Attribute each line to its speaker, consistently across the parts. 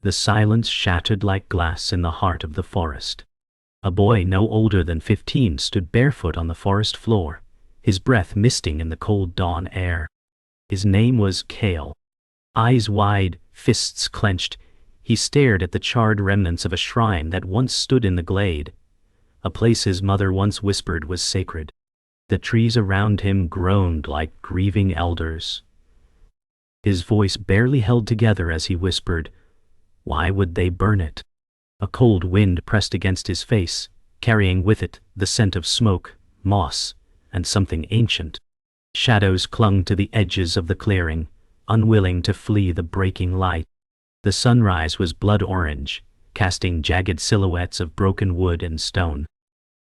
Speaker 1: The silence shattered like glass in the heart of the forest. A boy no older than 15 stood barefoot on the forest floor, his breath misting in the cold dawn air. His name was Kale. Eyes wide, fists clenched, he stared at the charred remnants of a shrine that once stood in the glade, a place his mother once whispered was sacred. The trees around him groaned like grieving elders. His voice barely held together as he whispered, "Why would they burn it?" A cold wind pressed against his face, carrying with it the scent of smoke, moss, and something ancient. Shadows clung to the edges of the clearing, unwilling to flee the breaking light. The sunrise was blood orange, casting jagged silhouettes of broken wood and stone.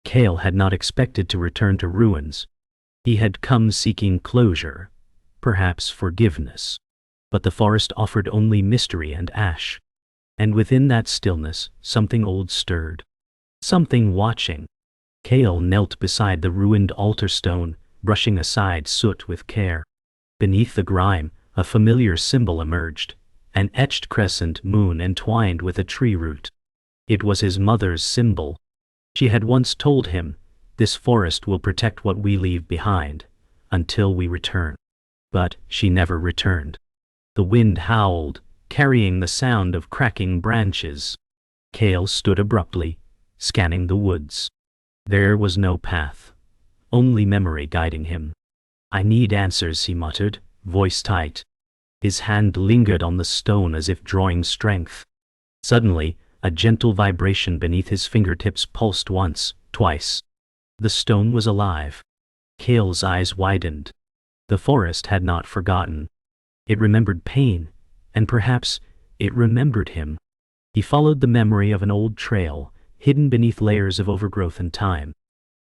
Speaker 1: Kale had not expected to return to ruins. He had come seeking closure, perhaps forgiveness. But the forest offered only mystery and ash. And within that stillness, something old stirred. Something watching. Kale knelt beside the ruined altar stone, brushing aside soot with care. Beneath the grime, a familiar symbol emerged, an etched crescent moon entwined with a tree root. It was his mother's symbol. She had once told him, "This forest will protect what we leave behind, until we return." But she never returned. The wind howled, carrying the sound of cracking branches. Kale stood abruptly, scanning the woods. There was no path, only memory guiding him. "I need answers," he muttered, voice tight. His hand lingered on the stone as if drawing strength. Suddenly, a gentle vibration beneath his fingertips pulsed once, twice. The stone was alive. Kale's eyes widened. The forest had not forgotten. It remembered pain, and perhaps it remembered him. He followed the memory of an old trail, hidden beneath layers of overgrowth and time.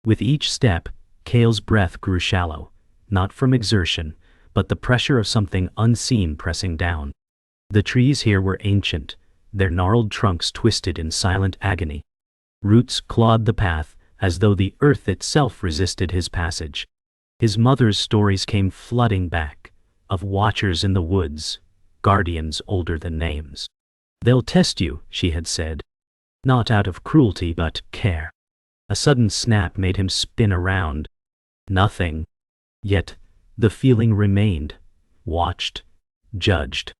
Speaker 1: With each step, Kale's breath grew shallow, not from exertion, but the pressure of something unseen pressing down. The trees here were ancient, their gnarled trunks twisted in silent agony. Roots clawed the path, as though the earth itself resisted his passage. His mother's stories came flooding back, of watchers in the woods, guardians older than names. "They'll test you," she had said. Not out of cruelty but care. A sudden snap made him spin around. Nothing. Yet, the feeling remained. Watched. Judged.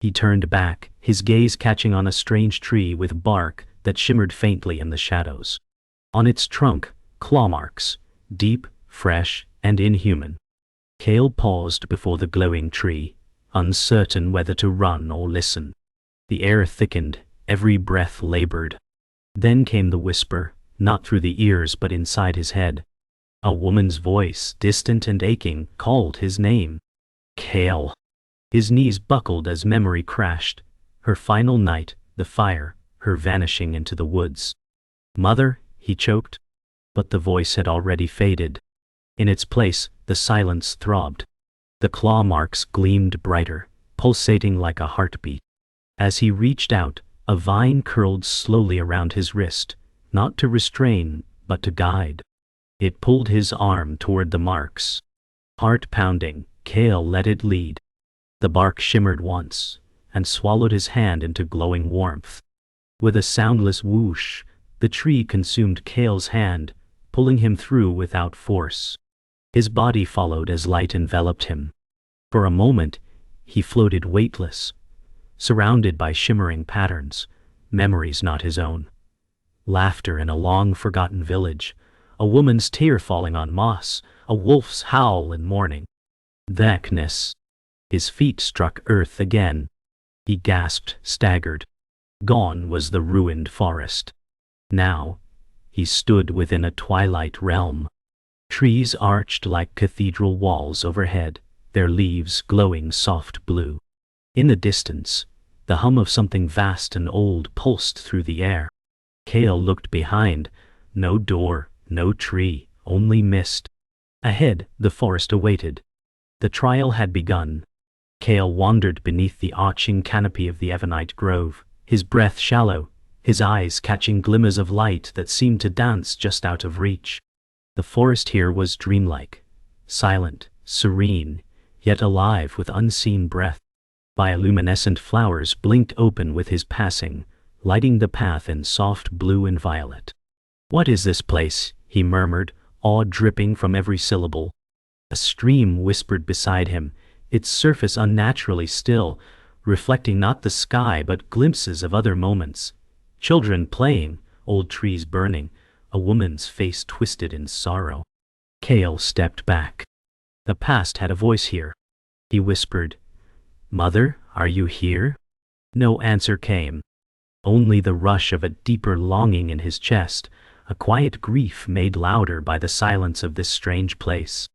Speaker 1: He turned back, his gaze catching on a strange tree with bark that shimmered faintly in the shadows. On its trunk, claw marks, deep, fresh, and inhuman. Kale paused before the glowing tree, uncertain whether to run or listen. The air thickened, every breath labored. Then came the whisper, not through the ears but inside his head. A woman's voice, distant and aching, called his name. Kale. His knees buckled as memory crashed. Her final night, the fire, her vanishing into the woods. "Mother," he choked. But the voice had already faded. In its place, the silence throbbed. The claw marks gleamed brighter, pulsating like a heartbeat. As he reached out, a vine curled slowly around his wrist, not to restrain, but to guide. It pulled his arm toward the marks. Heart pounding, Kale let it lead. The bark shimmered once, and swallowed his hand into glowing warmth. With a soundless whoosh, the tree consumed Kale's hand, pulling him through without force. His body followed as light enveloped him. For a moment, he floated weightless, surrounded by shimmering patterns, memories not his own. Laughter in a long-forgotten village, a woman's tear falling on moss, a wolf's howl in mourning. Darkness. His feet struck earth again. He gasped, staggered. Gone was the ruined forest. Now, he stood within a twilight realm. Trees arched like cathedral walls overhead, their leaves glowing soft blue. In the distance, the hum of something vast and old pulsed through the air. Kale looked behind. No door, no tree, only mist. Ahead, the forest awaited. The trial had begun. Kale wandered beneath the arching canopy of the Evernight grove, his breath shallow, his eyes catching glimmers of light that seemed to dance just out of reach. The forest here was dreamlike, silent, serene, yet alive with unseen breath. Bioluminescent flowers blinked open with his passing, lighting the path in soft blue and violet. "What is this place?" he murmured, awe dripping from every syllable. A stream whispered beside him, its surface unnaturally still, reflecting not the sky but glimpses of other moments. Children playing, old trees burning, a woman's face twisted in sorrow. Cale stepped back. The past had a voice here. He whispered, "Mother, are you here?" No answer came. Only the rush of a deeper longing in his chest, a quiet grief made louder by the silence of this strange place.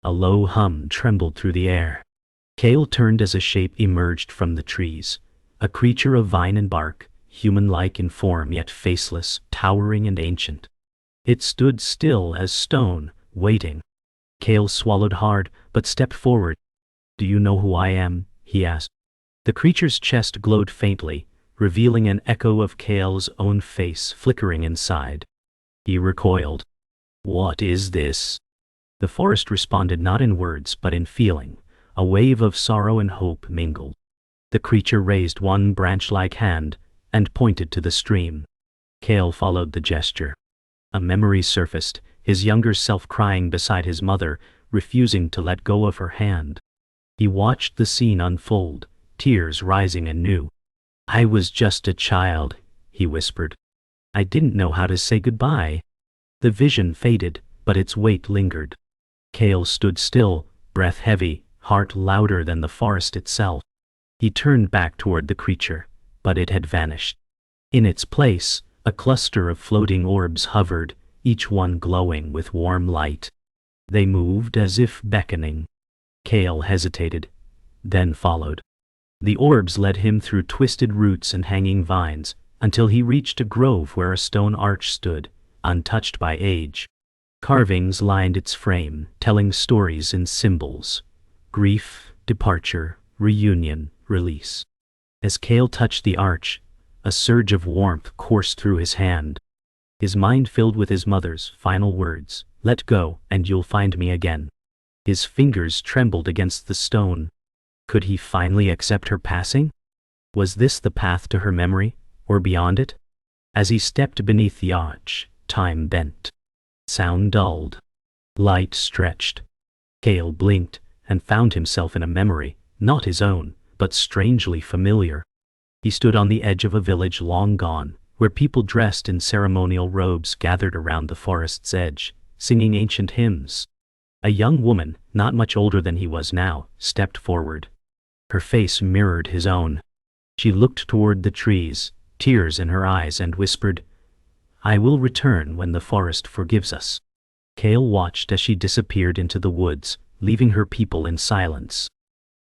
Speaker 1: A low hum trembled through the air. Cale turned as a shape emerged from the trees, a creature of vine and bark, human-like in form yet faceless, towering and ancient. It stood still as stone, waiting. Cale swallowed hard, but stepped forward. "Do you know who I am?" he asked. The creature's chest glowed faintly, revealing an echo of Cale's own face flickering inside. He recoiled. "What is this?" The forest responded not in words but in feeling. A wave of sorrow and hope mingled. The creature raised one branch-like hand and pointed to the stream. Cale followed the gesture. A memory surfaced, his younger self crying beside his mother, refusing to let go of her hand. He watched the scene unfold, tears rising anew. "I was just a child," he whispered. "I didn't know how to say goodbye." The vision faded, but its weight lingered. Cale stood still, breath heavy, heart louder than the forest itself. He turned back toward the creature, but it had vanished. In its place, a cluster of floating orbs hovered, each one glowing with warm light. They moved as if beckoning. Cale hesitated, then followed. The orbs led him through twisted roots and hanging vines, until he reached a grove where a stone arch stood, untouched by age. Carvings lined its frame, telling stories in symbols. Grief, departure, reunion, release. As Cale touched the arch, a surge of warmth coursed through his hand. His mind filled with his mother's final words, "Let go, and you'll find me again." His fingers trembled against the stone. Could he finally accept her passing? Was this the path to her memory, or beyond it? As he stepped beneath the arch, time bent. Sound dulled. Light stretched. Cale blinked and found himself in a memory, not his own, but strangely familiar. He stood on the edge of a village long gone, where people dressed in ceremonial robes gathered around the forest's edge, singing ancient hymns. A young woman, not much older than he was now, stepped forward. Her face mirrored his own. She looked toward the trees, tears in her eyes, and whispered, "I will return when the forest forgives us." Cale watched as she disappeared into the woods, leaving her people in silence.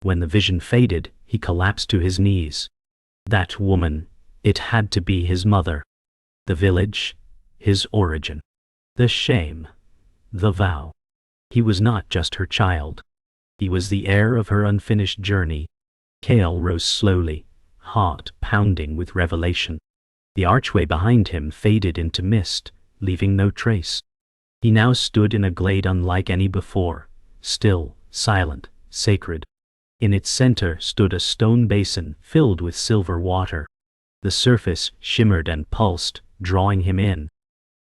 Speaker 1: When the vision faded, he collapsed to his knees. That woman, it had to be his mother. The village, his origin. The shame, the vow. He was not just her child. He was the heir of her unfinished journey. Cale rose slowly, heart pounding with revelation. The archway behind him faded into mist, leaving no trace. He now stood in a glade unlike any before, still, silent, sacred. In its center stood a stone basin filled with silver water. The surface shimmered and pulsed, drawing him in.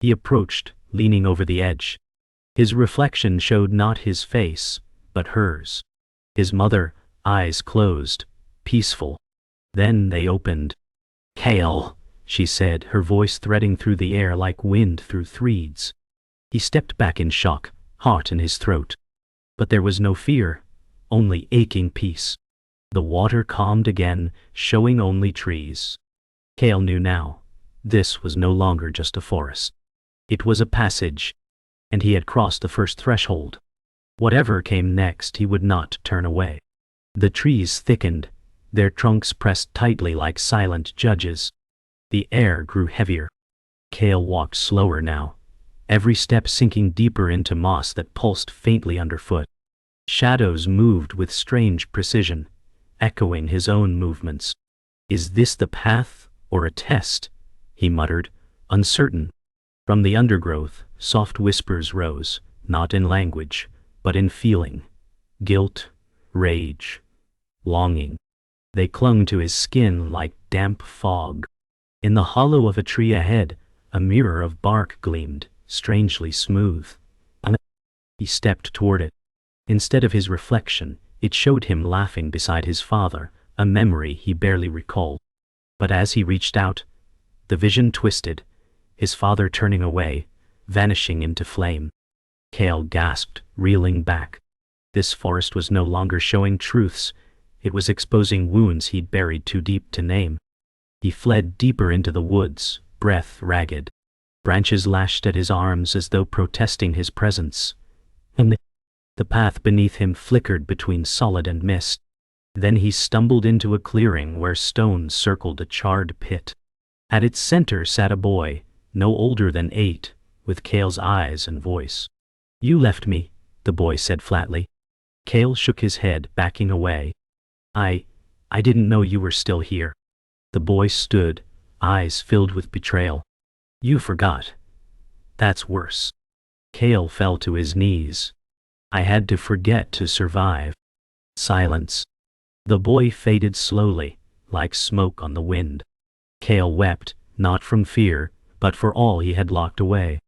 Speaker 1: He approached, leaning over the edge. His reflection showed not his face, but hers. His mother, eyes closed, peaceful. Then they opened. "Cale," she said, her voice threading through the air like wind through threads. He stepped back in shock, heart in his throat. But there was no fear, only aching peace. The water calmed again, showing only trees. Cale knew now, this was no longer just a forest. It was a passage, and he had crossed the first threshold. Whatever came next, he would not turn away. The trees thickened, their trunks pressed tightly like silent judges. The air grew heavier. Cale walked slower now, every step sinking deeper into moss that pulsed faintly underfoot. Shadows moved with strange precision, echoing his own movements. "Is this the path, or a test?" he muttered, uncertain. From the undergrowth, soft whispers rose, not in language, but in feeling. Guilt, rage, longing. They clung to his skin like damp fog. In the hollow of a tree ahead, a mirror of bark gleamed, strangely smooth. He stepped toward it. Instead of his reflection, it showed him laughing beside his father, a memory he barely recalled. But as he reached out, the vision twisted, his father turning away, vanishing into flame. Cale gasped, reeling back. This forest was no longer showing truths, it was exposing wounds he'd buried too deep to name. He fled deeper into the woods, breath ragged. Branches lashed at his arms as though protesting his presence. And the path beneath him flickered between solid and mist. Then he stumbled into a clearing where stones circled a charred pit. At its center sat a boy, no older than 8, with Cale's eyes and voice. "You left me," the boy said flatly. Cale shook his head, backing away. I didn't know you were still here." The boy stood, eyes filled with betrayal. "You forgot. That's worse." Cale fell to his knees. "I had to forget to survive." Silence. The boy faded slowly, like smoke on the wind. Cale wept, not from fear, but for all he had locked away.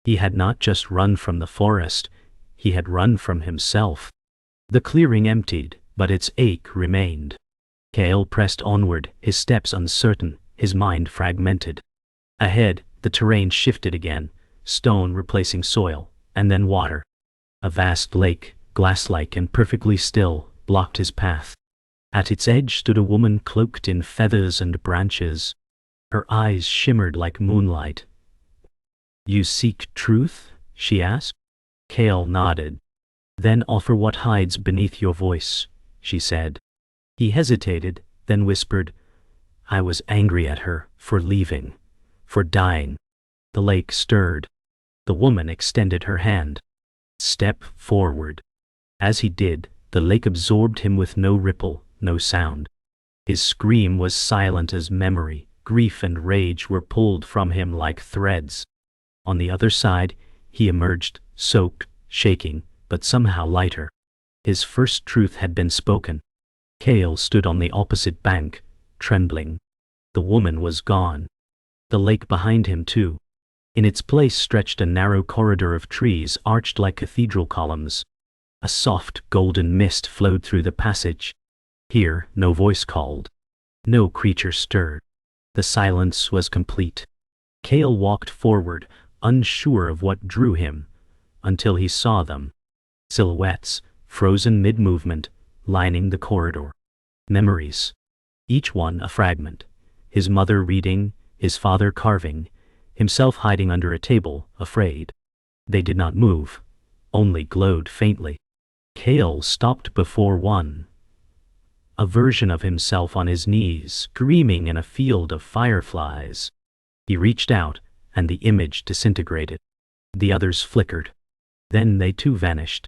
Speaker 1: He had not just run from the forest, he had run from himself. The clearing emptied, but its ache remained. Cale pressed onward, his steps uncertain, his mind fragmented. Ahead, the terrain shifted again, stone replacing soil, and then water. A vast lake, glass-like and perfectly still, blocked his path. At its edge stood a woman cloaked in feathers and branches. Her eyes shimmered like moonlight. "You seek truth?" she asked. Cale nodded. "Then offer what hides beneath your voice," she said. He hesitated, then whispered, "I was angry at her for leaving, for dying." The lake stirred. The woman extended her hand. "Step forward." As he did, the lake absorbed him with no ripple, no sound. His scream was silent as memory. Grief and rage were pulled from him like threads. On the other side, he emerged, soaked, shaking, but somehow lighter. His first truth had been spoken. Cale stood on the opposite bank, trembling. The woman was gone. The lake behind him too. In its place stretched a narrow corridor of trees arched like cathedral columns. A soft, golden mist flowed through the passage. Here, no voice called. No creature stirred. The silence was complete. Cale walked forward, unsure of what drew him, until he saw them. Silhouettes, frozen mid-movement, lining the corridor. Memories. Each one a fragment. His mother reading, his father carving, himself hiding under a table, afraid. They did not move, only glowed faintly. Cale stopped before one. A version of himself on his knees, screaming in a field of fireflies. He reached out, and the image disintegrated. The others flickered. Then they too vanished.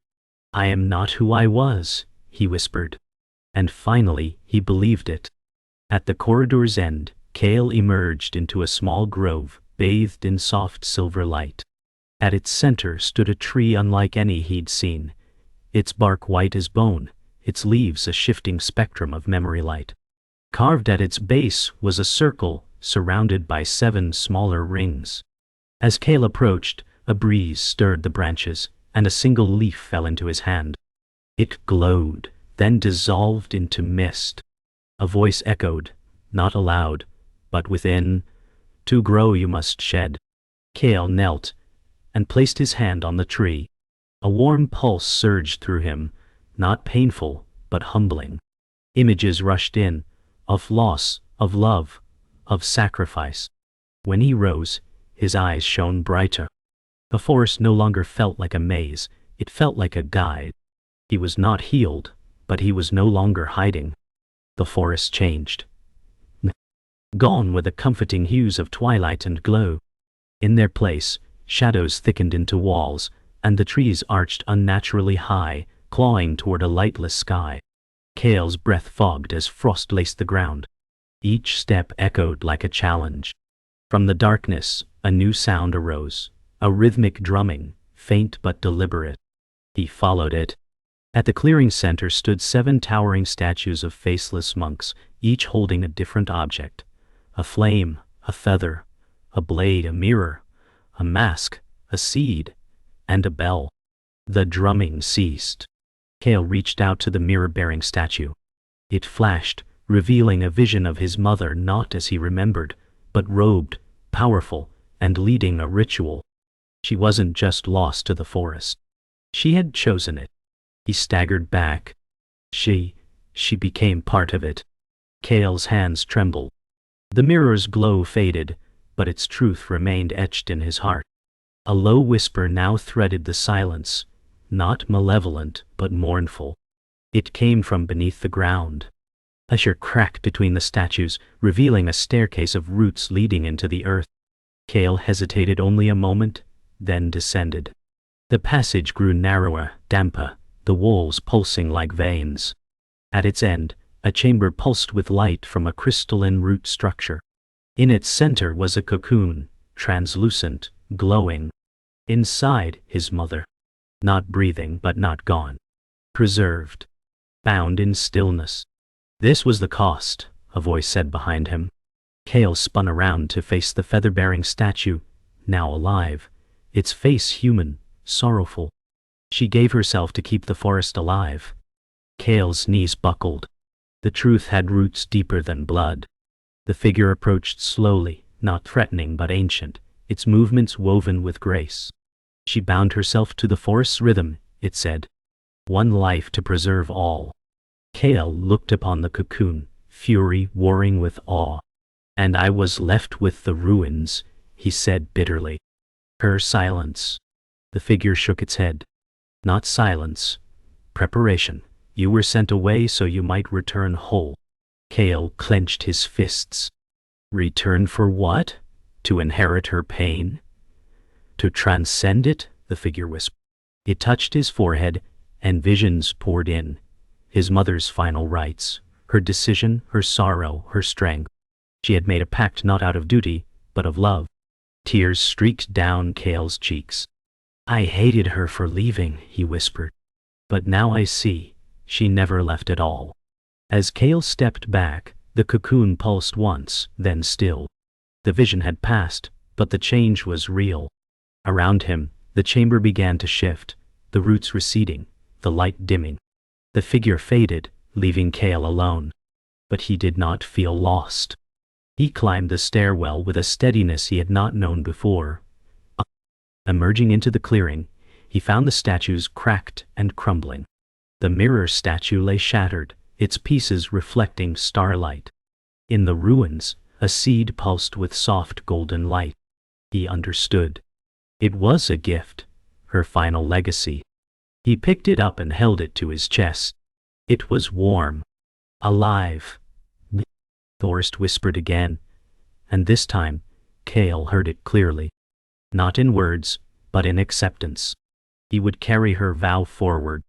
Speaker 1: "I am not who I was," he whispered. And finally, he believed it. At the corridor's end, Cale emerged into a small grove, bathed in soft silver light. At its center stood a tree unlike any he'd seen, its bark white as bone, its leaves a shifting spectrum of memory light. Carved at its base was a circle, surrounded by 7 smaller rings. As Cale approached, a breeze stirred the branches, and a single leaf fell into his hand. It glowed, then dissolved into mist. A voice echoed, not aloud, but within, "To grow you must shed." Cale knelt, and placed his hand on the tree. A warm pulse surged through him, not painful, but humbling. Images rushed in, of loss, of love, of sacrifice. When he rose, his eyes shone brighter. The forest no longer felt like a maze, it felt like a guide. He was not healed, but he was no longer hiding. The forest changed. Gone were the comforting hues of twilight and glow. In their place, shadows thickened into walls, and the trees arched unnaturally high, clawing toward a lightless sky. Cale's breath fogged as frost laced the ground. Each step echoed like a challenge. From the darkness, a new sound arose, a rhythmic drumming, faint but deliberate. He followed it. At the clearing center stood 7 towering statues of faceless monks, each holding a different object. A flame, a feather, a blade, a mirror, a mask, a seed, and a bell. The drumming ceased. Kale reached out to the mirror-bearing statue. It flashed, revealing a vision of his mother, not as he remembered, but robed, powerful, and leading a ritual. She wasn't just lost to the forest. She had chosen it. He staggered back. She became part of it. Kale's hands trembled. The mirror's glow faded, but its truth remained etched in his heart. A low whisper now threaded the silence, not malevolent, but mournful. It came from beneath the ground. A sheer crack between the statues, revealing a staircase of roots leading into the earth. Kale hesitated only a moment, then descended. The passage grew narrower, damper, the walls pulsing like veins. At its end, a chamber pulsed with light from a crystalline root structure. In its center was a cocoon, translucent, glowing. Inside, his mother. Not breathing but not gone. Preserved. Bound in stillness. This was the cost, a voice said behind him. Kale spun around to face the feather-bearing statue, now alive, its face human, sorrowful. She gave herself to keep the forest alive. Kale's knees buckled. The truth had roots deeper than blood. The figure approached slowly, not threatening but ancient, its movements woven with grace. She bound herself to the forest's rhythm, it said. One life to preserve all. Kale looked upon the cocoon, fury warring with awe. And I was left with the ruins, he said bitterly. Her silence. The figure shook its head. Not silence. Preparation. You were sent away so you might return whole. Kale clenched his fists. Return for what? To inherit her pain? To transcend it? The figure whispered. It touched his forehead, and visions poured in. His mother's final rites, her decision, her sorrow, her strength. She had made a pact not out of duty, but of love. Tears streaked down Kale's cheeks. I hated her for leaving, he whispered. But now I see, she never left at all. As Kale stepped back, the cocoon pulsed once, then stilled. The vision had passed, but the change was real. Around him, the chamber began to shift, the roots receding, the light dimming. The figure faded, leaving Kale alone. But he did not feel lost. He climbed the stairwell with a steadiness he had not known before. Emerging into the clearing, he found the statues cracked and crumbling. The mirror statue lay shattered, its pieces reflecting starlight. In the ruins, a seed pulsed with soft golden light. He understood. It was a gift, her final legacy. He picked it up and held it to his chest. It was warm. Alive. Thorst whispered again, and this time, Kale heard it clearly. Not in words, but in acceptance. He would carry her vow forward,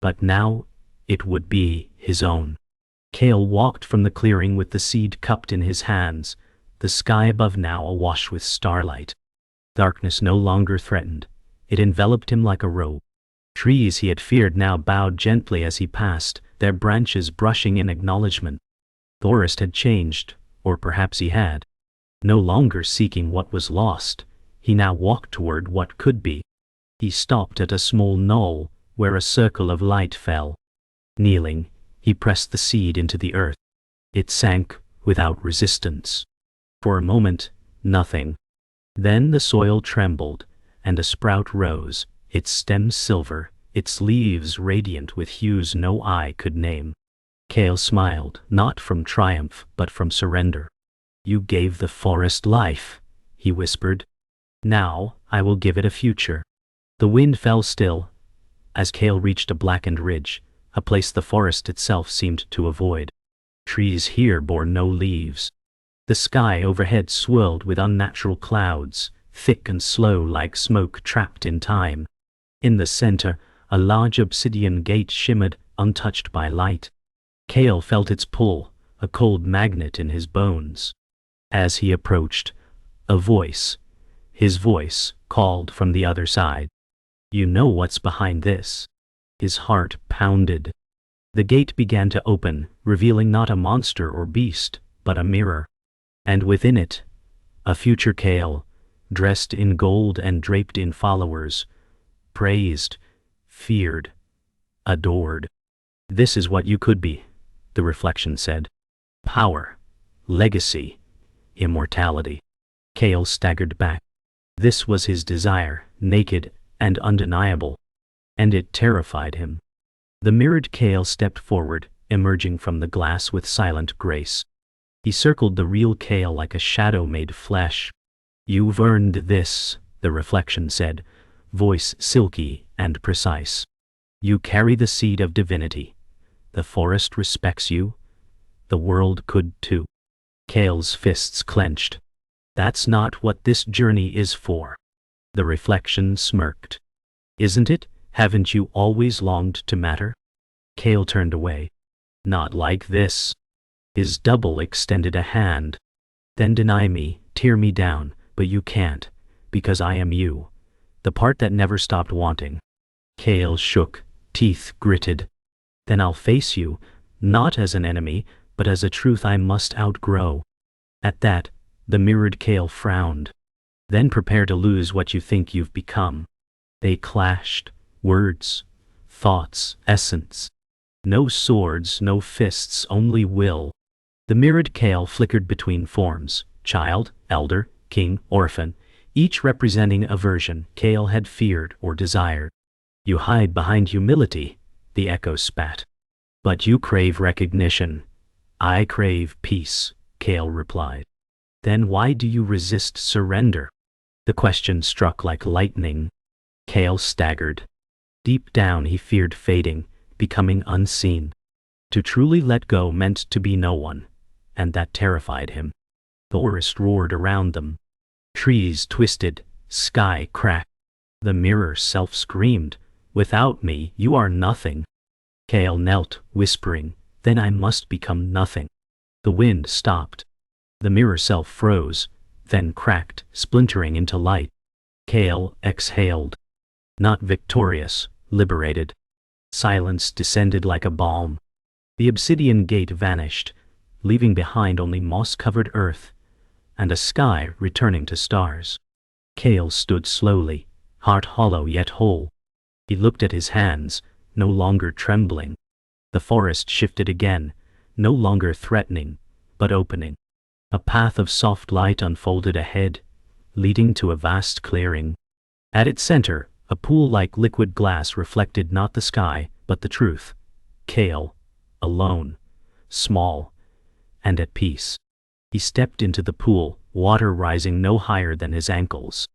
Speaker 1: but now, it would be his own. Kale walked from the clearing with the seed cupped in his hands, the sky above now awash with starlight. Darkness no longer threatened. It enveloped him like a robe. Trees he had feared now bowed gently as he passed, their branches brushing in acknowledgement. Thorst had changed, or perhaps he had. No longer seeking what was lost, he now walked toward what could be. He stopped at a small knoll, where a circle of light fell. Kneeling, he pressed the seed into the earth. It sank, without resistance. For a moment, nothing. Then the soil trembled, and a sprout rose, its stem silver, its leaves radiant with hues no eye could name. Kale smiled, not from triumph, but from surrender. You gave the forest life, he whispered. Now, I will give it a future. The wind fell still, as Kale reached a blackened ridge, a place the forest itself seemed to avoid. Trees here bore no leaves. The sky overhead swirled with unnatural clouds, thick and slow like smoke trapped in time. In the center, a large obsidian gate shimmered, untouched by light. Kale felt its pull, a cold magnet in his bones. As he approached, a voice, his voice, called from the other side. You know what's behind this. His heart pounded. The gate began to open, revealing not a monster or beast, but a mirror. And within it, a future Kale, dressed in gold and draped in followers, praised, feared, adored. This is what you could be, the reflection said. Power, legacy, immortality. Kale staggered back. This was his desire, naked and undeniable, and it terrified him. The mirrored Kale stepped forward, emerging from the glass with silent grace. He circled the real Kale like a shadow made flesh. You've earned this, the reflection said, voice silky and precise. You carry the seed of divinity. The forest respects you. The world could too. Kale's fists clenched. That's not what this journey is for. The reflection smirked. Isn't it? Haven't you always longed to matter? Kale turned away. Not like this. His double extended a hand. Then deny me, tear me down, but you can't, because I am you. The part that never stopped wanting. Kale shook, teeth gritted. Then I'll face you, not as an enemy, but as a truth I must outgrow. At that, the mirrored Kale frowned. Then prepare to lose what you think you've become. They clashed. Words, thoughts, essence. No swords, no fists, only will. The mirrored Kale flickered between forms, child, elder, king, orphan, each representing a version Kale had feared or desired. You hide behind humility, the echo spat. But you crave recognition. I crave peace, Kale replied. Then why do you resist surrender? The question struck like lightning. Kale staggered. Deep down he feared fading, becoming unseen. To truly let go meant to be no one, and that terrified him. The forest roared around them. Trees twisted, sky cracked. The mirror self screamed, without me you are nothing. Kale knelt, whispering, then I must become nothing. The wind stopped. The mirror self froze, then cracked, splintering into light. Kale exhaled. Not victorious, liberated. Silence descended like a balm. The obsidian gate vanished, leaving behind only moss-covered earth, and a sky returning to stars. Kale stood slowly, heart hollow yet whole. He looked at his hands, no longer trembling. The forest shifted again, no longer threatening, but opening. A path of soft light unfolded ahead, leading to a vast clearing. At its center, a pool like liquid glass reflected not the sky, but the truth. Kale, alone, small, and at peace. He stepped into the pool, water rising no higher than his ankles.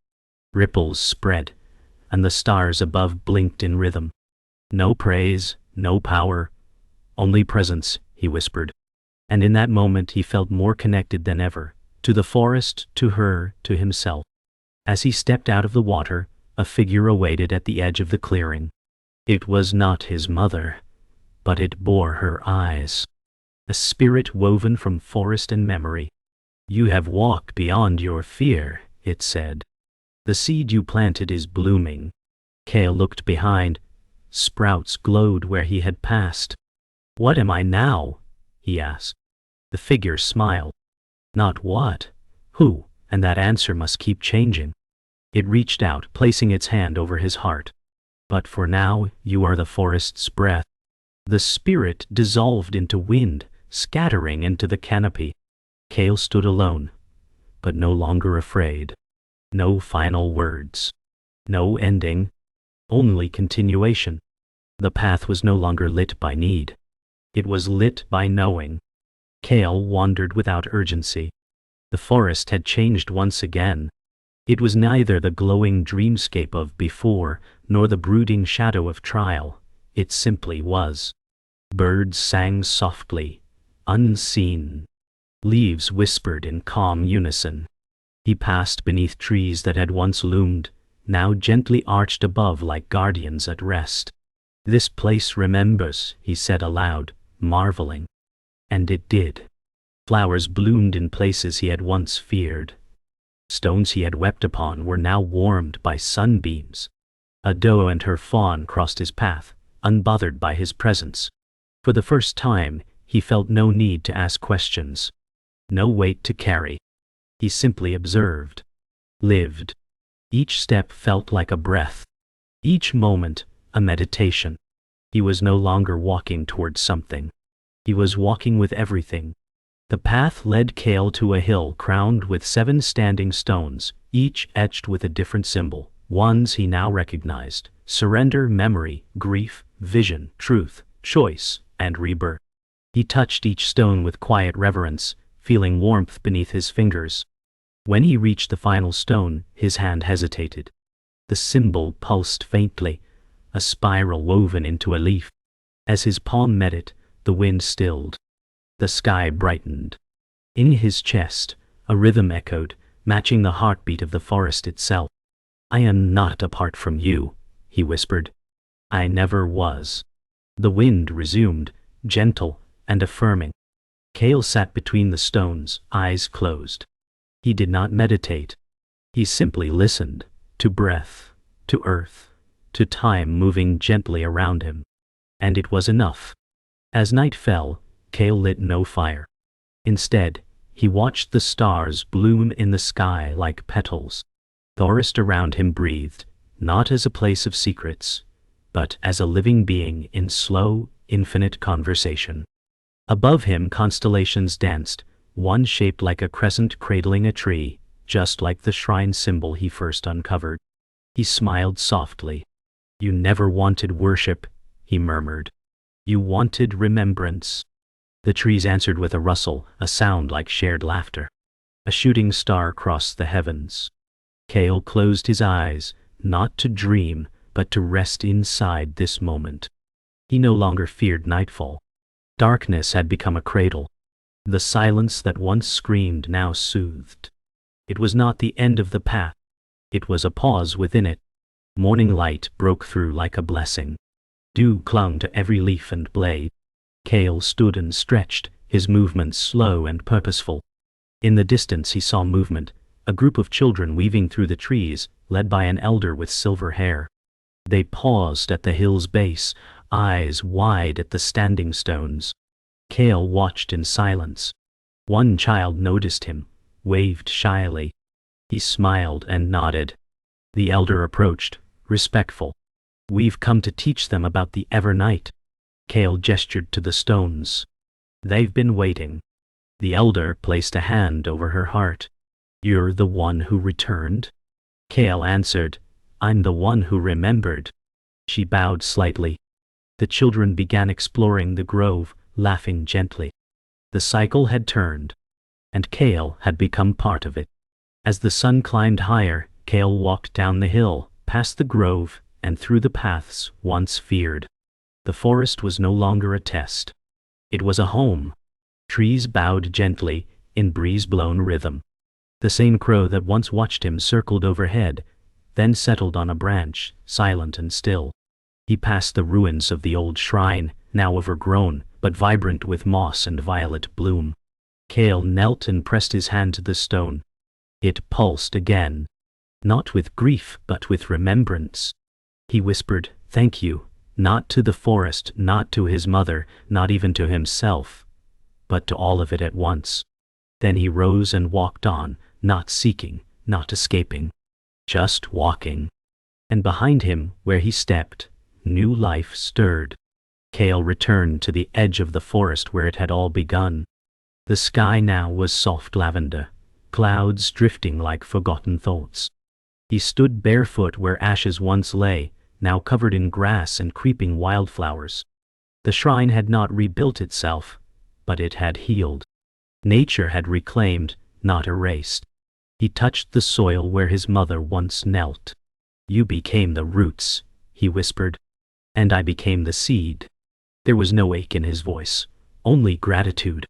Speaker 1: Ripples spread, and the stars above blinked in rhythm. No praise, no power, only presence, he whispered. And in that moment he felt more connected than ever, to the forest, to her, to himself. As he stepped out of the water, a figure awaited at the edge of the clearing. It was not his mother, but it bore her eyes. A spirit woven from forest and memory. You have walked beyond your fear, it said. The seed you planted is blooming. Kale looked behind. Sprouts glowed where he had passed. What am I now? He asked. The figure smiled. Not what? Who? And that answer must keep changing. It reached out, placing its hand over his heart. But for now, you are the forest's breath. The spirit dissolved into wind, scattering into the canopy. Kale stood alone, but no longer afraid. No final words. No ending. Only continuation. The path was no longer lit by need. It was lit by knowing. Kale wandered without urgency. The forest had changed once again. It was neither the glowing dreamscape of before, nor the brooding shadow of trial. It simply was. Birds sang softly, unseen. Leaves whispered in calm unison. He passed beneath trees that had once loomed, now gently arched above like guardians at rest. This place remembers, he said aloud, marveling. And it did. Flowers bloomed in places he had once feared. Stones he had wept upon were now warmed by sunbeams. A doe and her fawn crossed his path, unbothered by his presence. For the first time, he felt no need to ask questions, no weight to carry. He simply observed, lived. Each step felt like a breath, each moment a meditation. He was no longer walking towards something. He was walking with everything. The path led Cale to a hill crowned with 7 standing stones, each etched with a different symbol. Ones he now recognized: surrender, memory, grief, vision, truth, choice, and rebirth. He touched each stone with quiet reverence, feeling warmth beneath his fingers. When he reached the final stone, his hand hesitated. The symbol pulsed faintly, a spiral woven into a leaf. As his palm met it, the wind stilled. The sky brightened. In his chest, a rhythm echoed, matching the heartbeat of the forest itself. "I am not apart from you," he whispered. "I never was." The wind resumed, gentle and affirming. Cale sat between the stones, eyes closed. He did not meditate. He simply listened, to breath, to earth, to time moving gently around him. And it was enough. As night fell, Cale lit no fire. Instead, he watched the stars bloom in the sky like petals. The forest around him breathed, not as a place of secrets, but as a living being in slow, infinite conversation. Above him constellations danced, one shaped like a crescent cradling a tree, just like the shrine symbol he first uncovered. He smiled softly. "You never wanted worship," he murmured. "You wanted remembrance." The trees answered with a rustle, a sound like shared laughter. A shooting star crossed the heavens. Cale closed his eyes, not to dream, but to rest inside this moment. He no longer feared nightfall. Darkness had become a cradle. The silence that once screamed now soothed. It was not the end of the path. It was a pause within it. Morning light broke through like a blessing. Dew clung to every leaf and blade. Cale stood and stretched, his movements slow and purposeful. In the distance he saw movement, a group of children weaving through the trees, led by an elder with silver hair. They paused at the hill's base, eyes wide at the standing stones. Cale watched in silence. One child noticed him, waved shyly. He smiled and nodded. The elder approached, respectful. "We've come to teach them about the Evernight." Cale gestured to the stones. "They've been waiting." The elder placed a hand over her heart. "You're the one who returned?" Cale answered, "I'm the one who remembered." She bowed slightly. The children began exploring the grove, laughing gently. The cycle had turned, and Cale had become part of it. As the sun climbed higher, Cale walked down the hill, past the grove, and through the paths once feared. The forest was no longer a test. It was a home. Trees bowed gently, in breeze-blown rhythm. The same crow that once watched him circled overhead, then settled on a branch, silent and still. He passed the ruins of the old shrine, now overgrown, but vibrant with moss and violet bloom. Cale knelt and pressed his hand to the stone. It pulsed again. Not with grief, but with remembrance. He whispered, "Thank you," not to the forest, not to his mother, not even to himself, but to all of it at once. Then he rose and walked on, not seeking, not escaping, just walking. And behind him, where he stepped, new life stirred. Cale returned to the edge of the forest where it had all begun. The sky now was soft lavender, clouds drifting like forgotten thoughts. He stood barefoot where ashes once lay, now covered in grass and creeping wildflowers. The shrine had not rebuilt itself, but it had healed. Nature had reclaimed, not erased. He touched the soil where his mother once knelt. "You became the roots," he whispered, "and I became the seed." There was no ache in his voice, only gratitude.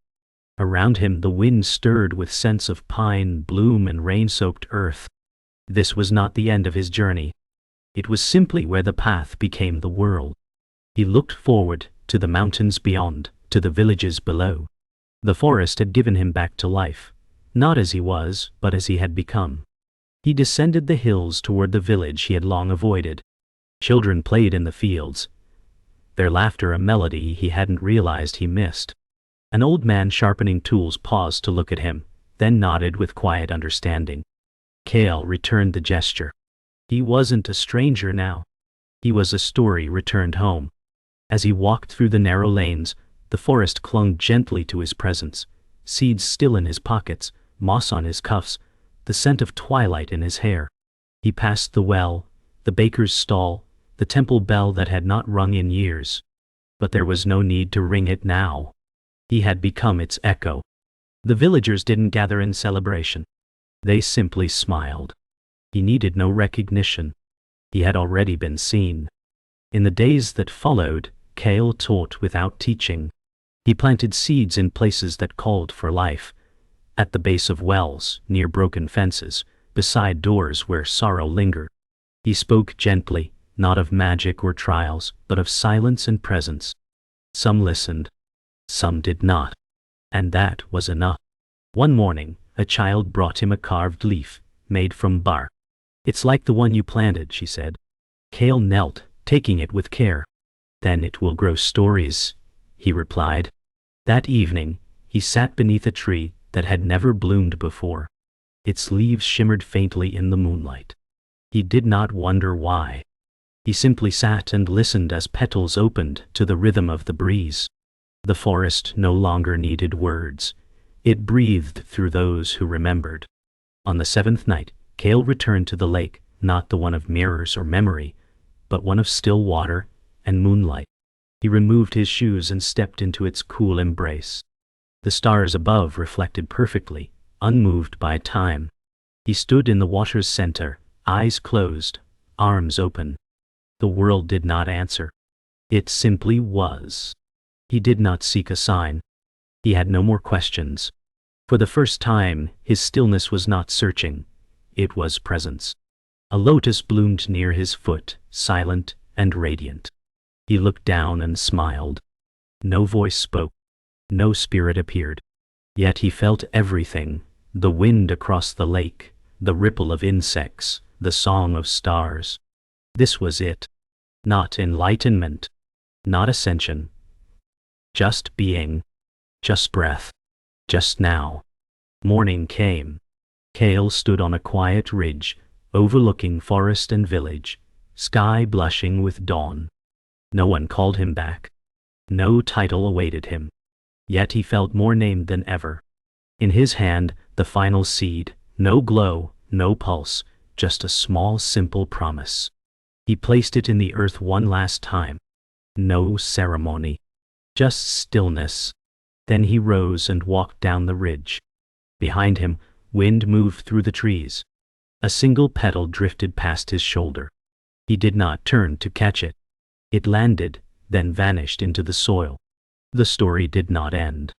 Speaker 1: Around him the wind stirred with scents of pine, bloom, and rain-soaked earth. This was not the end of his journey. It was simply where the path became the world. He looked forward, to the mountains beyond, to the villages below. The forest had given him back to life, not as he was, but as he had become. He descended the hills toward the village he had long avoided. Children played in the fields. their laughter a melody he hadn't realized he missed. An old man sharpening tools paused to look at him, then nodded with quiet understanding. Cale returned the gesture. He wasn't a stranger now. He was a story returned home. As he walked through the narrow lanes, the forest clung gently to his presence, seeds still in his pockets, moss on his cuffs, the scent of twilight in his hair. He passed the well, the baker's stall, the temple bell that had not rung in years. But there was no need to ring it now. He had become its echo. The villagers didn't gather in celebration. They simply smiled. He needed no recognition. He had already been seen. In the days that followed, Cale taught without teaching. He planted seeds in places that called for life. At the base of wells, near broken fences, beside doors where sorrow lingered. He spoke gently, not of magic or trials, but of silence and presence. Some listened. Some did not. And that was enough. One morning, a child brought him a carved leaf, made from bark. "It's like the one you planted," she said. Cale knelt, taking it with care. "Then it will grow stories," he replied. That evening, he sat beneath a tree that had never bloomed before. Its leaves shimmered faintly in the moonlight. He did not wonder why. He simply sat and listened as petals opened to the rhythm of the breeze. The forest no longer needed words. It breathed through those who remembered. On the seventh night, Cale returned to the lake, not the one of mirrors or memory, but one of still water and moonlight. He removed his shoes and stepped into its cool embrace. The stars above reflected perfectly, unmoved by time. He stood in the water's center, eyes closed, arms open. The world did not answer. It simply was. He did not seek a sign. He had no more questions. For the first time, his stillness was not searching. It was presence. A lotus bloomed near his foot, silent and radiant. He looked down and smiled. No voice spoke. No spirit appeared. Yet he felt everything: the wind across the lake, the ripple of insects, the song of stars. This was it. Not enlightenment. Not ascension. Just being. Just breath. Just now. Morning came. Cale stood on a quiet ridge, overlooking forest and village, sky blushing with dawn. No one called him back. No title awaited him. Yet he felt more named than ever. In his hand, the final seed, no glow, no pulse, just a small simple promise. He placed it in the earth one last time. No ceremony. Just stillness. Then he rose and walked down the ridge. Behind him, wind moved through the trees. A single petal drifted past his shoulder. He did not turn to catch it. It landed, then vanished into the soil. The story did not end.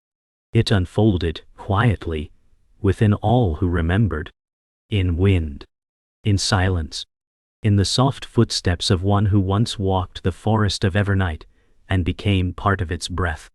Speaker 1: It unfolded, quietly, within all who remembered. In wind. In silence. In the soft footsteps of one who once walked the Forest of Evernight, and became part of its breath.